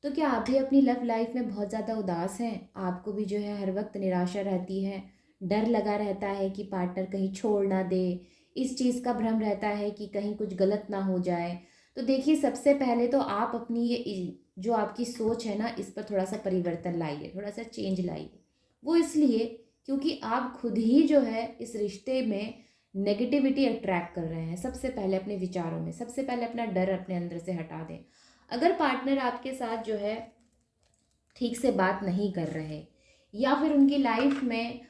तो क्या आप भी अपनी लव लाइफ में बहुत ज़्यादा उदास हैं? आपको भी जो है हर वक्त निराशा रहती है, डर लगा रहता है कि पार्टनर कहीं छोड़ ना दे, इस चीज़ का भ्रम रहता है कि कहीं कुछ गलत ना हो जाए। तो देखिए, सबसे पहले तो आप अपनी जो आपकी सोच है ना, इस पर थोड़ा-सा परिवर्तन लाइए, थोड़ा-सा चेंज लाइए। वो इसलिए क्योंकि आप खुद ही जो है इस रिश्ते में नेगेटिविटी अट्रैक्ट कर रहे हैं। सबसे पहले अपने विचारों में, सबसे पहले अपना डर अपने अंदर से हटा दें। अगर पार्टनर आपके साथ जो है ठीक से बात नहीं कर रहे, या फिर उनकी लाइफ में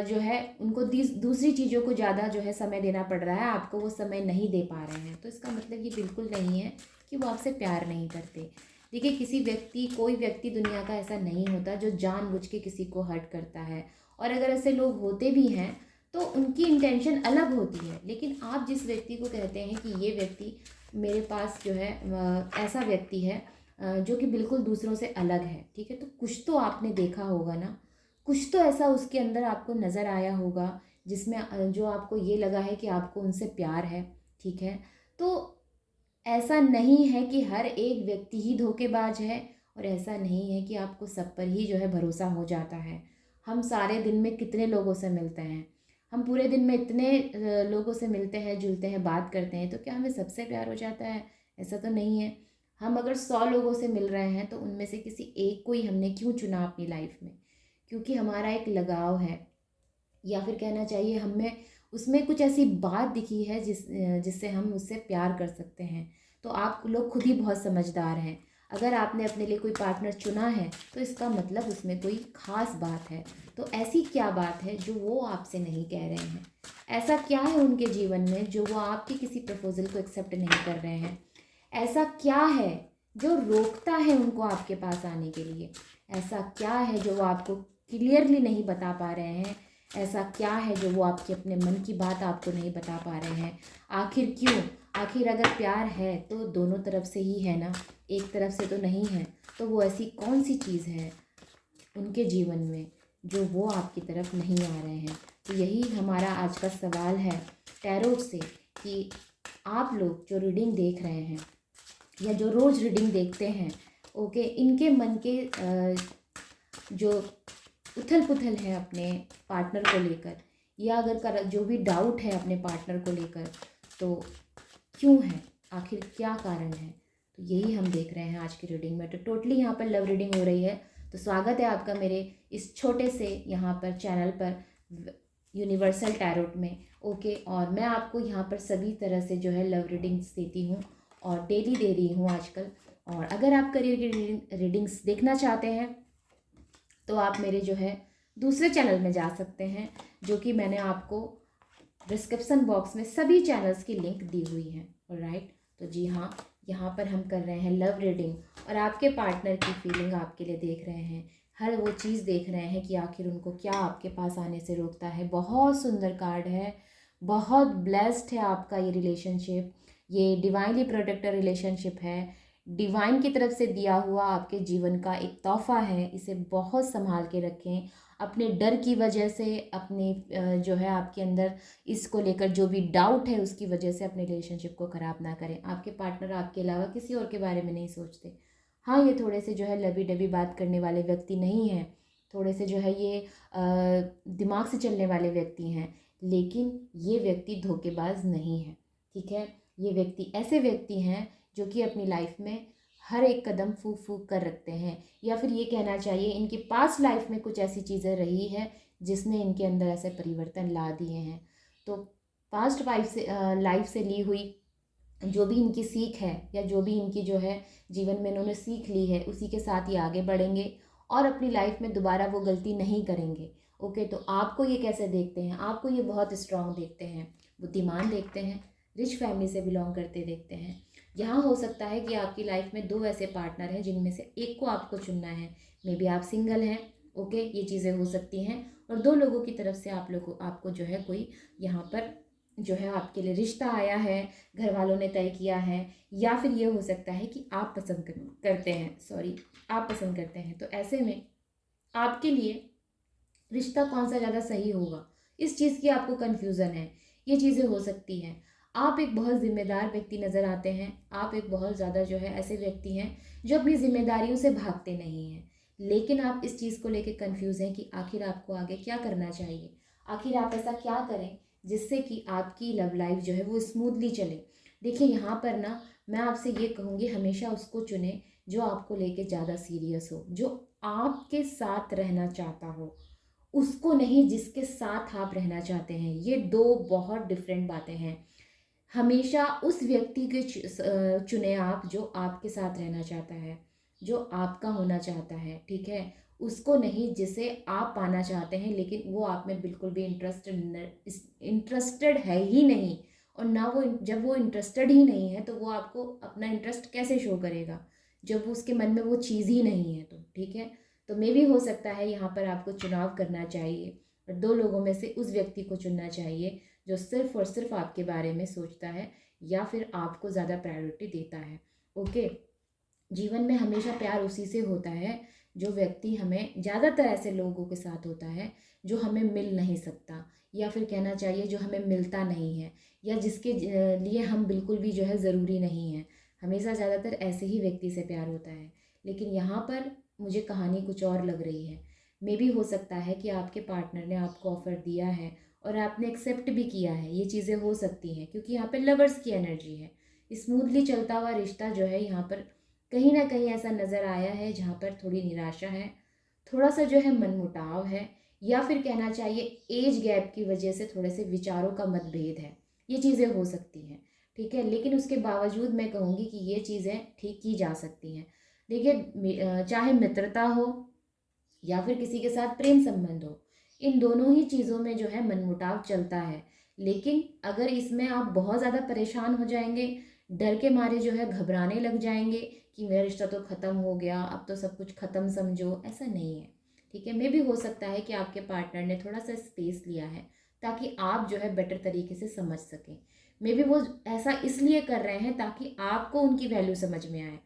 जो है उनको दूसरी चीज़ों को ज़्यादा जो है समय देना पड़ रहा है, आपको वो समय नहीं दे पा रहे हैं, तो इसका मतलब ये बिल्कुल नहीं है कि वो आपसे प्यार नहीं करते। देखिए, कोई व्यक्ति दुनिया का ऐसा नहीं होता जो जानबूझ के किसी को हर्ट करता है। और अगर ऐसे लोग होते भी हैं तो उनकी इंटेंशन अलग होती है। लेकिन आप जिस व्यक्ति को कहते हैं कि ये व्यक्ति मेरे पास जो है ऐसा व्यक्ति है जो कि बिल्कुल दूसरों से अलग है, ठीक है? तो कुछ तो आपने देखा होगा ना, कुछ तो ऐसा उसके अंदर आपको नज़र आया होगा जिसमें जो आपको ये लगा है कि आपको उनसे प्यार है, ठीक है? तो ऐसा नहीं है कि हर एक व्यक्ति ही धोखेबाज है, और ऐसा नहीं है कि आपको सब पर ही जो है भरोसा हो जाता है। हम सारे दिन में कितने लोगों से मिलते हैं, हम पूरे दिन में इतने लोगों से मिलते हैं, जुलते हैं, बात करते हैं, तो क्या हमें सबसे प्यार हो जाता है? ऐसा तो नहीं है। हम अगर 100 लोगों से मिल रहे हैं तो उनमें से किसी एक को ही हमने क्यों चुना अपनी लाइफ में? क्योंकि हमारा एक लगाव है, या फिर कहना चाहिए हमें उसमें कुछ ऐसी बात दिखी है जिससे हम उससे प्यार कर सकते हैं। तो आप लोग खुद ही बहुत समझदार हैं। अगर आपने अपने लिए कोई पार्टनर चुना है तो इसका मतलब उसमें कोई ख़ास बात है। तो ऐसी क्या बात है जो वो आपसे नहीं कह रहे हैं? ऐसा क्या है उनके जीवन में जो वो आपके किसी प्रपोज़ल को एक्सेप्ट नहीं कर रहे हैं? ऐसा क्या है जो रोकता है उनको आपके पास आने के लिए? ऐसा क्या है जो वो आपको क्लियरली नहीं बता पा रहे हैं? ऐसा क्या है जो वो आपके अपने मन की बात आपको नहीं बता पा रहे हैं? आखिर क्यों? आखिर अगर प्यार है तो दोनों तरफ से ही है ना, एक तरफ से तो नहीं है। तो वो ऐसी कौन-सी चीज़ है उनके जीवन में जो वो आपकी तरफ नहीं आ रहे हैं? तो यही हमारा आज का सवाल है टैरोट से, कि आप लोग जो रीडिंग देख रहे हैं या जो रोज़ रीडिंग देखते हैं, ओके, इनके मन के जो उथल-पुथल है अपने पार्टनर को लेकर, या अगर जो भी डाउट है अपने पार्टनर को लेकर, तो क्यों है? आखिर क्या कारण है? तो यही हम देख रहे हैं आज की रीडिंग में। तो टोटली यहाँ पर लव रीडिंग हो रही है। तो स्वागत है आपका मेरे इस छोटे से यहाँ पर चैनल पर, यूनिवर्सल टैरोट में, ओके। और मैं आपको यहाँ पर सभी तरह से जो है लव रीडिंग्स देती हूँ, और डेली दे रही हूँ आजकल। और अगर आप करियर की रीडिंग्स देखना चाहते हैं तो आप मेरे जो है दूसरे चैनल में जा सकते हैं, जो कि मैंने आपको डिस्क्रिप्शन बॉक्स में सभी चैनल्स की लिंक दी हुई है, ऑलराइट। तो जी हाँ, यहाँ पर हम कर रहे हैं लव रीडिंग, और आपके पार्टनर की फीलिंग आपके लिए देख रहे हैं, हर वो चीज़ देख रहे हैं कि आखिर उनको क्या आपके पास आने से रोकता है। बहुत सुंदर कार्ड है, बहुत ब्लेस्ड है आपका ये रिलेशनशिप। ये डिवाइनली प्रोटेक्टेड रिलेशनशिप है, डिवाइन की तरफ से दिया हुआ आपके जीवन का एक तोहफा है। इसे बहुत संभाल के रखें। अपने डर की वजह से, अपने जो है आपके अंदर इसको लेकर जो भी डाउट है उसकी वजह से अपने रिलेशनशिप को ख़राब ना करें। आपके पार्टनर आपके अलावा किसी और के बारे में नहीं सोचते। हाँ, ये थोड़े से जो है लबी डबी बात करने वाले व्यक्ति नहीं हैं, थोड़े से जो है ये दिमाग से चलने वाले व्यक्ति हैं, लेकिन ये व्यक्ति धोखेबाज नहीं है, ठीक है। ये व्यक्ति ऐसे व्यक्ति हैं जो कि अपनी लाइफ में हर एक कदम फूँक फूँक कर रखते हैं, या फिर ये कहना चाहिए इनकी पास्ट लाइफ में कुछ ऐसी चीज़ें रही है जिसने इनके अंदर ऐसे परिवर्तन ला दिए हैं। तो पास्ट लाइफ से ली हुई जो भी इनकी सीख है, या जो भी इनकी जो है जीवन में इन्होंने सीख ली है, उसी के साथ ये आगे बढ़ेंगे और अपनी लाइफ में दोबारा वो गलती नहीं करेंगे, ओके। तो आपको ये कैसे देखते हैं? आपको ये बहुत स्ट्रांग देखते हैं, बुद्धिमान देखते हैं, रिच फैमिली से बिलोंग करते देखते हैं। यहाँ हो सकता है कि आपकी लाइफ में दो ऐसे पार्टनर हैं जिनमें से एक को आपको चुनना है। मे बी आप सिंगल हैं, ओके, ये चीज़ें हो सकती हैं। और दो लोगों की तरफ से आपको जो है कोई यहाँ पर जो है आपके लिए रिश्ता आया है, घर वालों ने तय किया है, या फिर ये हो सकता है कि आप करते हैं, सॉरी, आप पसंद करते हैं। तो ऐसे में आपके लिए रिश्ता कौन सा ज़्यादा सही होगा, इस चीज़ की आपको कन्फ्यूज़न है। ये चीज़ें हो सकती हैं। आप एक बहुत ज़िम्मेदार व्यक्ति नज़र आते हैं। आप एक बहुत ज़्यादा जो है ऐसे व्यक्ति हैं जो अपनी ज़िम्मेदारियों से भागते नहीं हैं। लेकिन आप इस चीज़ को लेके कन्फ्यूज़ हैं कि आखिर आपको आगे क्या करना चाहिए? आखिर आप ऐसा क्या करें जिससे कि आपकी लव लाइफ़ जो है वो स्मूथली चले? देखिए यहाँ पर ना मैं आपसे ये कहूँगी, हमेशा उसको चुनें जो आपको लेके ज़्यादा सीरियस हो, जो आपके साथ रहना चाहता हो। उसको नहीं जिसके साथ आप रहना चाहते हैं। ये 2 बहुत डिफरेंट बातें हैं। हमेशा उस व्यक्ति के चुनें आप जो आपके साथ रहना चाहता है, जो आपका होना चाहता है, ठीक है? उसको नहीं जिसे आप पाना चाहते हैं लेकिन वो आप में बिल्कुल भी इंटरेस्टेड है ही नहीं। और ना वो, जब वो इंटरेस्टेड ही नहीं है तो वो आपको अपना इंटरेस्ट कैसे शो करेगा? जब उसके मन में वो चीज़ ही नहीं है तो, ठीक है? तो मे भी हो सकता है यहाँ पर आपको चुनाव करना चाहिए और 2 लोगों में से उस व्यक्ति को चुनना चाहिए जो सिर्फ़ और सिर्फ़ आपके बारे में सोचता है या फिर आपको ज़्यादा प्रायोरिटी देता है। ओके? जीवन में हमेशा प्यार उसी से होता है जो व्यक्ति हमें, ज़्यादातर ऐसे लोगों के साथ होता है जो हमें मिल नहीं सकता, या फिर कहना चाहिए जो हमें मिलता नहीं है, या जिसके लिए हम बिल्कुल भी जो है ज़रूरी नहीं है। हमेशा ज़्यादातर ऐसे ही व्यक्ति से प्यार होता है। लेकिन यहाँ पर मुझे कहानी कुछ और लग रही है। मे बी हो सकता है कि आपके पार्टनर ने आपको ऑफ़र दिया है और आपने एक्सेप्ट भी किया है। ये चीज़ें हो सकती हैं क्योंकि यहाँ पे लवर्स की एनर्जी है। स्मूथली चलता हुआ रिश्ता जो है यहाँ पर कहीं न कहीं ऐसा नज़र आया है जहाँ पर थोड़ी निराशा है, थोड़ा-सा जो है मनमुटाव है, या फिर कहना चाहिए ऐज गैप की वजह से थोड़े से विचारों का मतभेद है। ये चीज़ें हो सकती हैं, ठीक है? लेकिन उसके बावजूद मैं कहूँगी कि ये चीज़ें ठीक की जा सकती हैं। देखिए चाहे मित्रता हो या फिर किसी के साथ प्रेम संबंध हो, इन दोनों ही चीज़ों में जो है मनमुटाव चलता है। लेकिन अगर इसमें आप बहुत ज़्यादा परेशान हो जाएँगे, डर के मारे जो है घबराने लग जाएँगे कि मेरा रिश्ता तो ख़त्म हो गया, अब तो सब कुछ ख़त्म समझो, ऐसा नहीं है, ठीक है? मेबी हो सकता है कि आपके पार्टनर ने थोड़ा-सा स्पेस लिया है, ताकि आप जो है बेटर तरीके से समझ सकें। मेबी वो ऐसा इसलिए कर रहे हैं ताकि आपको उनकी वैल्यू समझ में आए।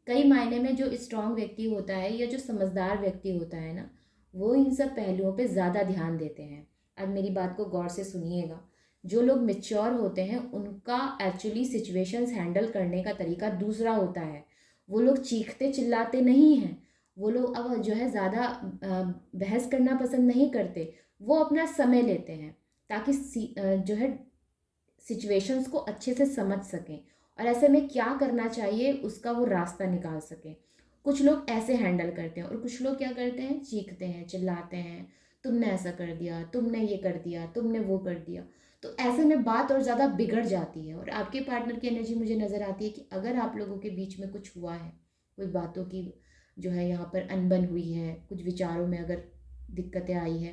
कई मायने में जो स्ट्रॉन्ग व्यक्ति होता है या जो समझदार व्यक्ति होता है ना, वो इन सब पहलुओं पे ज़्यादा ध्यान देते हैं। अब मेरी बात को गौर से सुनिएगा। जो लोग मैच्योर होते हैं उनका एक्चुअली सिचुएशंस हैंडल करने का तरीका दूसरा होता है। वो लोग चीखते चिल्लाते नहीं हैं। वो लोग अब जो है ज़्यादा बहस करना पसंद नहीं करते। वो अपना समय लेते हैं ताकि जो है सिचुएशंस को अच्छे से समझ सकें और ऐसे में क्या करना चाहिए उसका वो रास्ता निकाल सकें। कुछ लोग ऐसे हैंडल करते हैं और कुछ लोग क्या करते हैं, चीखते हैं, चिल्लाते हैं, तुमने ऐसा कर दिया, तुमने ये कर दिया, तुमने वो कर दिया। तो ऐसे में बात और ज़्यादा बिगड़ जाती है और आपके पार्टनर की एनर्जी मुझे नज़र आती है कि अगर आप लोगों के बीच में कुछ हुआ है, कोई बातों की जो है यहाँ पर अनबन हुई है, कुछ विचारों में अगर दिक्कतें आई है,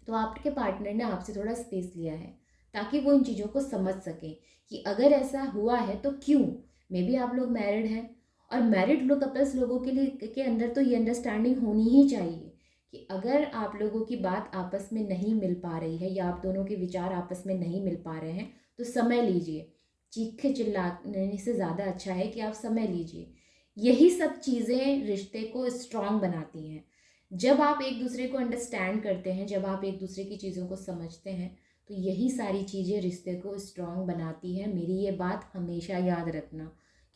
तो आपके पार्टनर ने आपसे थोड़ा स्पेस लिया है ताकि वो इन चीज़ों को समझ सकें कि अगर ऐसा हुआ है तो क्यों। मे बी आप लोग मैरिड हैं और मैरिड लोग कपल्स लोगों के लिए के अंदर तो ये अंडरस्टैंडिंग होनी ही चाहिए कि अगर आप लोगों की बात आपस में नहीं मिल पा रही है या आप दोनों के विचार आपस में नहीं मिल पा रहे हैं तो समय लीजिए। चीखे चिल्लाने से ज़्यादा अच्छा है कि आप समय लीजिए। यही सब चीज़ें रिश्ते को स्ट्रॉन्ग बनाती हैं। जब आप एक दूसरे को अंडरस्टैंड करते हैं, जब आप एक दूसरे की चीज़ों को समझते हैं, तो यही सारी चीज़ें रिश्ते को स्ट्रॉन्ग बनाती हैं। मेरी ये बात हमेशा याद रखना,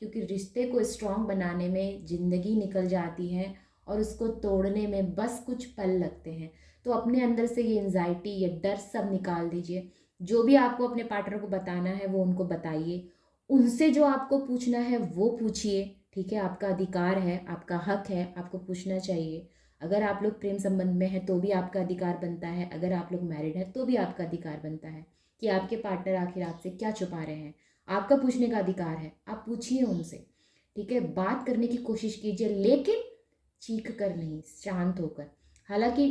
क्योंकि रिश्ते को स्ट्रॉन्ग बनाने में ज़िंदगी निकल जाती है और उसको तोड़ने में बस कुछ पल लगते हैं। तो अपने अंदर से ये एंजाइटी, ये डर सब निकाल दीजिए। जो भी आपको अपने पार्टनर को बताना है वो उनको बताइए। उनसे जो आपको पूछना है वो पूछिए, ठीक है? आपका अधिकार है, आपका हक है, आपको पूछना चाहिए। अगर आप लोग प्रेम संबंध में हैं तो भी आपका अधिकार बनता है, अगर आप लोग मैरिड हैं तो भी आपका अधिकार बनता है कि आपके पार्टनर आखिर आपसे क्या छुपा रहे हैं। आपका पूछने का अधिकार है, आप पूछिए उनसे, ठीक है? बात करने की कोशिश कीजिए लेकिन चीख कर नहीं, शांत होकर। हालांकि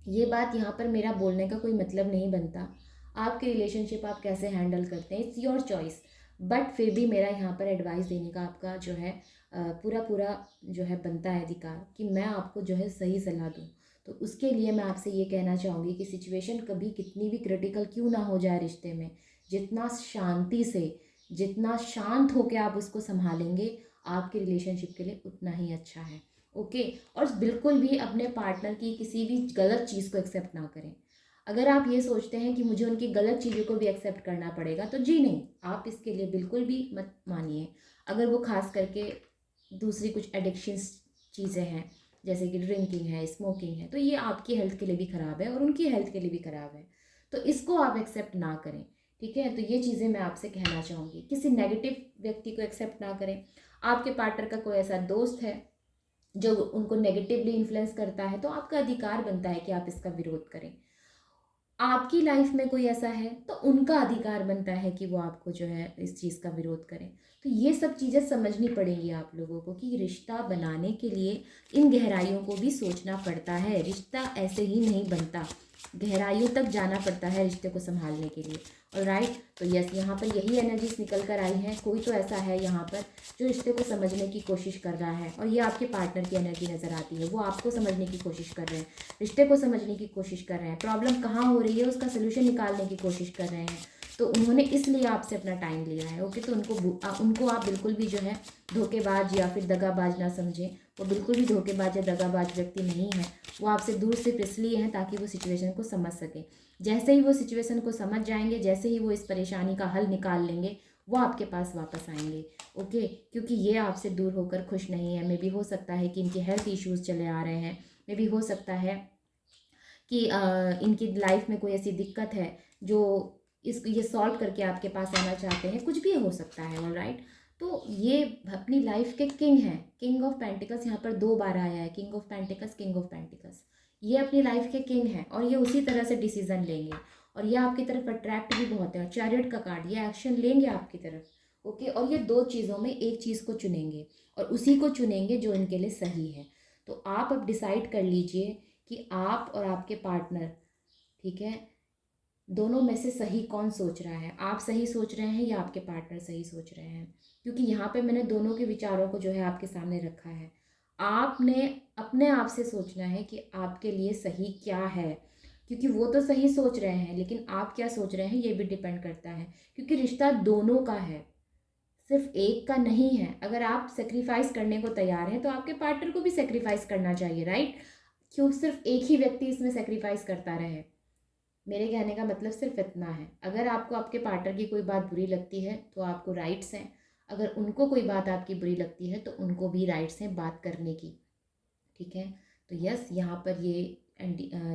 ये बात यहाँ पर मेरा बोलने का कोई मतलब नहीं बनता। आपकी रिलेशनशिप आप कैसे हैंडल करते हैं, इट्स योर चॉइस। बट फिर भी मेरा यहाँ पर एडवाइस देने का आपका जो है पूरा पूरा जो है बनता है अधिकार कि मैं आपको जो है सही सलाह दूँ। तो उसके लिए मैं आपसे ये कहना चाहूँगी कि सिचुएशन कभी कितनी भी क्रिटिकल क्यों ना हो जाए रिश्ते में, जितना शांति से, जितना शांत होकर आप उसको संभालेंगे, आपके रिलेशनशिप के लिए उतना ही अच्छा है। ओके? और बिल्कुल भी अपने पार्टनर की किसी भी गलत चीज़ को एक्सेप्ट ना करें। अगर आप ये सोचते हैं कि मुझे उनकी गलत चीज़ों को भी एक्सेप्ट करना पड़ेगा, तो जी नहीं, आप इसके लिए बिल्कुल भी मत मानिए। अगर वो खास करके दूसरी कुछ एडिक्शंस चीज़ें हैं, जैसे कि ड्रिंकिंग है, स्मोकिंग है, तो ये आपकी हेल्थ के लिए भी ख़राब है और उनकी हेल्थ के लिए भी ख़राब है। तो इसको आप एक्सेप्ट ना करें, ठीक है? तो ये चीज़ें मैं आपसे कहना चाहूँगी। किसी नेगेटिव व्यक्ति को एक्सेप्ट ना करें। आपके पार्टनर का कोई ऐसा दोस्त है जो उनको नेगेटिवली इन्फ्लुएंस करता है, तो आपका अधिकार बनता है कि आप इसका विरोध करें। आपकी लाइफ में कोई ऐसा है तो उनका अधिकार बनता है कि वो आपको जो है इस चीज़ का विरोध करें। तो ये सब चीज़ें समझनी पड़ेंगी आप लोगों को कि रिश्ता बनाने के लिए इन गहराइयों को भी सोचना पड़ता है। रिश्ता ऐसे ही नहीं बनता, गहराइयों तक जाना पड़ता है रिश्ते को संभालने के लिए। और राइट, तो यस, यहाँ पर यही एनर्जीज निकल कर आई हैं। कोई तो ऐसा है यहाँ पर जो रिश्ते को समझने की कोशिश कर रहा है, और ये आपके पार्टनर की एनर्जी नज़र आती है। वो आपको समझने की कोशिश कर रहे हैं, रिश्ते को समझने की कोशिश कर रहे हैं, प्रॉब्लम कहाँ हो रही है उसका सोल्यूशन निकालने की कोशिश कर रहे हैं। तो उन्होंने इसलिए आपसे अपना टाइम लिया है। ओके, तो उनको आप बिल्कुल भी जो है धोखेबाज या फिर दगाबाज ना समझें। वो बिल्कुल भी धोखेबाज या दगाबाज व्यक्ति नहीं है। वो आपसे दूर सिर्फ इसलिए हैं ताकि वो सिचुएशन को समझ सके। जैसे ही वो सिचुएशन को समझ जाएंगे, जैसे ही वो इस परेशानी का हल निकाल लेंगे, वो आपके पास वापस आएंगे। ओके, क्योंकि ये आपसे दूर होकर खुश नहीं है। मे भी हो सकता है कि इनके हेल्थ इश्यूज़ चले आ रहे हैं, मे भी हो सकता है कि इनकी लाइफ में कोई ऐसी दिक्कत है जो ये सॉल्व करके आपके पास आना चाहते हैं। कुछ भी हो सकता है, ऑलराइट। तो ये अपनी लाइफ के किंग हैं। किंग ऑफ पेंटिकल्स यहाँ पर 2 बार आया है, king of pentacles, king of pentacles. ये अपनी लाइफ के किंग हैं और ये उसी तरह से डिसीजन लेंगे, और ये आपकी तरफ अट्रैक्ट भी बहुत है। और चैरियट का कार्ड, ये एक्शन लेंगे आपकी तरफ। ओके, और ये 2 चीज़ों में एक चीज़ को चुनेंगे, और उसी को चुनेंगे जो इनके लिए सही है। तो आप अब डिसाइड कर लीजिए कि आप और आपके पार्टनर, ठीक है, दोनों में से सही कौन सोच रहा है। आप सही सोच रहे हैं या आपके पार्टनर सही सोच रहे हैं? क्योंकि यहाँ पे मैंने दोनों के विचारों को जो है आपके सामने रखा है। आपने अपने आप से सोचना है कि आपके लिए सही क्या है, क्योंकि वो तो सही सोच रहे हैं, लेकिन आप क्या सोच रहे हैं ये भी डिपेंड करता है। क्योंकि रिश्ता दोनों का है, सिर्फ एक का नहीं है। अगर आप सेक्रीफाइस करने को तैयार हैं तो आपके पार्टनर को भी सेक्रीफाइस करना चाहिए, राइट? क्यों सिर्फ एक ही व्यक्ति इसमें सेक्रीफाइस करता रहे? मेरे कहने का मतलब सिर्फ इतना है। अगर आपको आपके पार्टनर की कोई बात बुरी लगती है तो आपको राइट्स हैं, अगर उनको कोई बात आपकी बुरी लगती है तो उनको भी राइट्स हैं बात करने की, ठीक है? तो यस, यहाँ पर ये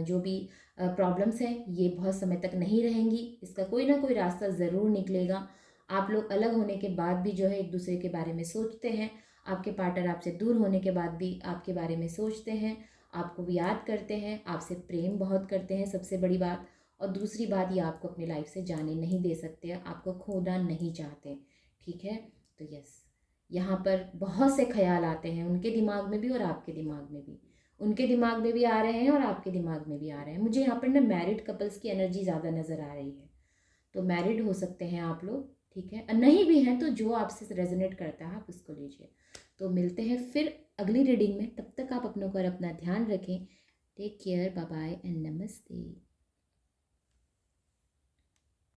जो भी प्रॉब्लम्स हैं ये बहुत समय तक नहीं रहेंगी। इसका कोई ना कोई रास्ता ज़रूर निकलेगा। आप लोग अलग होने के बाद भी जो है एक दूसरे के बारे में सोचते हैं। आपके पार्टनर आपसे दूर होने के बाद भी आपके बारे में सोचते हैं, आपको भी याद करते हैं, आपसे प्रेम बहुत करते हैं, सबसे बड़ी बात। और दूसरी बात, ये आपको अपनी लाइफ से जाने नहीं दे सकते, आपको खोना नहीं चाहते, ठीक है? तो यस, यहाँ पर बहुत से ख्याल आते हैं उनके दिमाग में भी और आपके दिमाग में भी। उनके दिमाग में भी आ रहे हैं और आपके दिमाग में भी आ रहे हैं। मुझे यहाँ पर ना मैरिड कपल्स की एनर्जी ज़्यादा नज़र आ रही है। तो मैरिड हो सकते हैं आप लोग, ठीक है? और नहीं भी हैं तो जो आपसे रेजोनेट करता है आप उसको लीजिए। तो मिलते हैं फिर अगली रीडिंग में। तब तक आप अपनों को और अपना ध्यान रखें। Take care, bye bye and नमस्ते।